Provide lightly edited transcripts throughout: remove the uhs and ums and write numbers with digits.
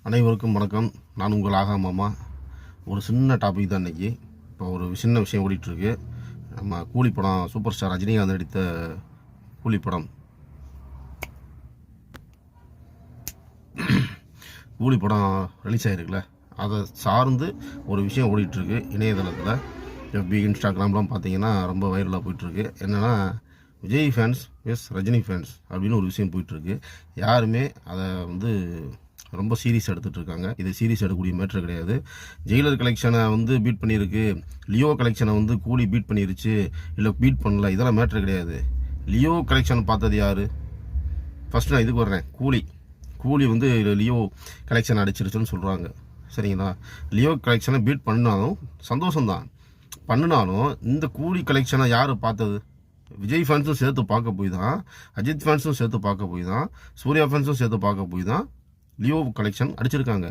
அனைவருக்கும் வணக்கம். நான் உங்கள் ஆகா மாமா. ஒரு சின்ன டாபிக் தான் இன்றைக்கி. இப்போ ஒரு சின்ன விஷயம் ஓடிட்டுருக்கு. நம்ம கூலி படம், சூப்பர் ஸ்டார் ரஜினிகாந்த் நடித்த கூலி படம் ரிலீஸ் ஆகிருக்குல்ல, அதை சார்ந்து ஒரு விஷயம் ஓடிட்டுருக்கு இணையதளத்தில். எஃபி, இன்ஸ்டாகிராம்லாம் பார்த்தீங்கன்னா ரொம்ப வைரலாக போயிட்டுருக்கு. என்னென்னா, விஜய் ஃபேன்ஸ் ரஜினி ஃபேன்ஸ் அப்படின்னு ஒரு விஷயம் போயிட்டுருக்கு. யாருமே அதை ரொம்ப சீரியஸ் எடுத்துகிட்டு இருக்காங்க. இது சீரியஸ் எடுக்கக்கூடிய மேட்ரு கிடையாது. ஜெயிலர் கலெக்ஷனை பீட் பண்ணியிருக்கு, லியோ கலெக்ஷனை கூலி பீட் பண்ணிருச்சு, இல்லை பீட் பண்ணல, இதெல்லாம் மேட்ரு கிடையாது. லியோ கலெக்ஷன் பார்த்தது யார்? ஃபஸ்ட்டு நான் இதுக்கு வர்றேன். கூலி லியோ கலெக்ஷன் அடிச்சிருச்சுன்னு சொல்கிறாங்க. சரிங்களா? லியோ கலெக்ஷனை பீட் பண்ணாலும் சந்தோஷம்தான். பண்ணினாலும் இந்த கூலி கலெக்ஷனை யார் பார்த்தது? விஜய் ஃபேன்ஸும் சேர்த்து பார்க்க போய் தான், அஜித் ஃபேன்ஸும் சேர்த்து பார்க்க போய் தான், சூர்யா ஃபேன்ஸும் சேர்த்து பார்க்க போய் தான் லியோ கலெக்ஷன் அடிச்சிருக்காங்க.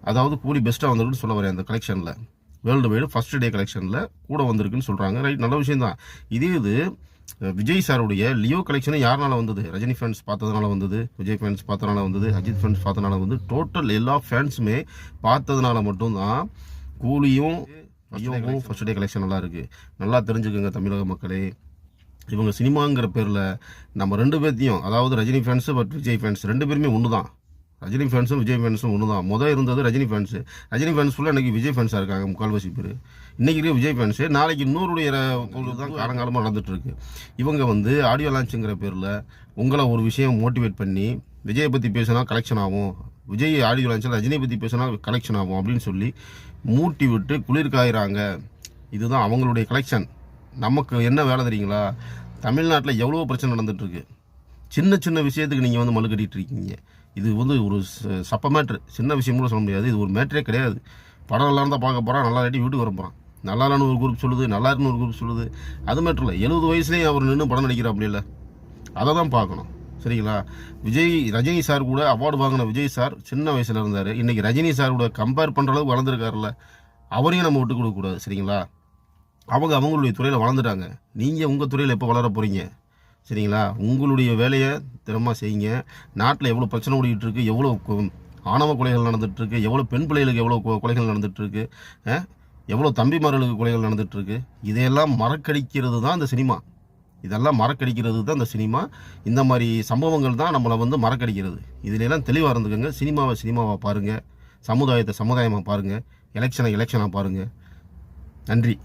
அதாவது கூலி பெஸ்ட்டாக வந்திருக்குன்னு சொல்ல வரேன். அந்த கலெக்ஷனில் வேர்ல்டு வைடு ஃபர்ஸ்ட் டே கலெக்ஷனில் கூட வந்திருக்குன்னு சொல்கிறாங்க. ரைட், நல்ல விஷயம் தான். இது விஜய் சாருடைய லியோ கலெக்ஷனை யாருனால வந்தது? ரஜினி ஃபேன்ஸ் பார்த்ததுனால வந்தது, விஜய் ஃபேன்ஸ் பார்த்ததுனால வந்தது, அஜித் ஃபேன்ஸ் பார்த்ததுனால டோட்டல் எல்லா ஃபேன்ஸுமே பார்த்ததுனால மட்டும்தான் கூலியும் லியோவும் ஃபர்ஸ்ட் டே கலெக்ஷன் நல்லா இருக்குது. நல்லா தெரிஞ்சுக்கோங்க தமிழக மக்களே. இவங்க சினிமாங்கிற பேரில் நம்ம ரெண்டு பேர்த்தையும், அதாவது ரஜினி ஃபேன்ஸு விஜய் ஃபேன்ஸ் ரெண்டு பேருமே ஒன்று தான். ரஜினி ஃபேன்ஸும் விஜய் ஃபேன்ஸும் ஒன்று தான். இருந்தது ரஜினி ஃபேன்ஸு. ரஜினி ஃபேன்ஸ் ஃபுல்லாக இன்றைக்கி விஜய் ஃபேன்ஸாக இருக்காங்க. முக்கால்வாசி பேர் இன்றைக்கி இருக்க விஜய் ஃபேன்ஸு. நாளைக்கு இன்னொருடைய தான் காலங்காலமாக நடந்துகிட்ருக்கு. இவங்க ஆடியோ லான்ச்சுங்கிற பேரில் உங்களை ஒரு விஷயம் மோட்டிவேட் பண்ணி, விஜயை பற்றி பேசினா கலெக்ஷன் ஆகும், விஜய் ஆடியோ லான்ச்சில் ரஜினியை பற்றி பேசினா கலெக்ஷன் ஆகும் அப்படின்னு சொல்லி மூட்டி விட்டு குளிர் காயிறாங்க. இதுதான் அவங்களுடைய கலெக்ஷன். நமக்கு என்ன வேலை தெரியுங்களா? தமிழ்நாட்டில் எவ்வளோ பிரச்சனை நடந்துகிட்ருக்கு. சின்ன சின்ன விஷயத்துக்கு நீங்கள் மல்லு கட்டிகிட்டு இருக்கீங்க. இது ஒரு சப்ப மேட்ரு. சின்ன விஷயம் கூட சொல்ல முடியாது. இது ஒரு மேட்ரே கிடையாது. படம் நல்லா இருந்தால் பார்க்க போகிறான், நல்லா இல்லாட்டி வீட்டுக்கு வர போகிறான். நல்லா இல்லைன்னு ஒரு குரூப் சொல்லுது, நல்லா இருக்குன்னு ஒரு குரூப் சொல்லுது. அது மேட்ரு இல்லை. 70 வயசுலேயும் அவர் நின்று படம் நடிக்கிற அப்படி இல்லை. அதை தான் பார்க்கணும். சரிங்களா? ரஜினி சார் கூட அவார்டு வாங்கின விஜய் சார் சின்ன வயசில் இருந்தார். இன்றைக்கி ரஜினி சார் கூட கம்பேர் பண்ணுற அளவுக்கு வளர்ந்துருக்காருல்ல, அவரையும் நம்ம விட்டு கொடுக்கக்கூடாது. சரிங்களா? அவங்களுடைய துறையில் வளர்ந்துட்டாங்க. நீங்கள் உங்கள் துறையில் எப்போ வளர போகிறீங்க? சரிங்களா? உங்களுடைய வேலையை திறமாக செய்யுங்க. நாட்டில் எவ்வளோ பிரச்சனை ஓடிக்கிட்டு இருக்குது, எவ்வளோ ஆணவ கொலைகள் நடந்துகிட்ருக்கு, எவ்வளோ பெண் பிள்ளைகளுக்கு எவ்வளோ கொலைகள் நடந்துகிட்ருக்கு, எவ்வளோ தம்பிமார்களுக்கு கொலைகள் நடந்துகிட்ருக்கு. இதையெல்லாம் மறக்கடிக்கிறது தான் இந்த சினிமா. இதெல்லாம் மறக்கடிக்கிறது தான் இந்த சினிமா. இந்த மாதிரி சம்பவங்கள் தான் நம்மளை மறக்கடிக்கிறது. இதிலெல்லாம் தெளிவாக இருந்துக்கோங்க. சினிமாவை பாருங்கள், சமுதாயத்தை சமுதாயமாக பாருங்கள், எலெக்ஷனாக பாருங்கள். நன்றி.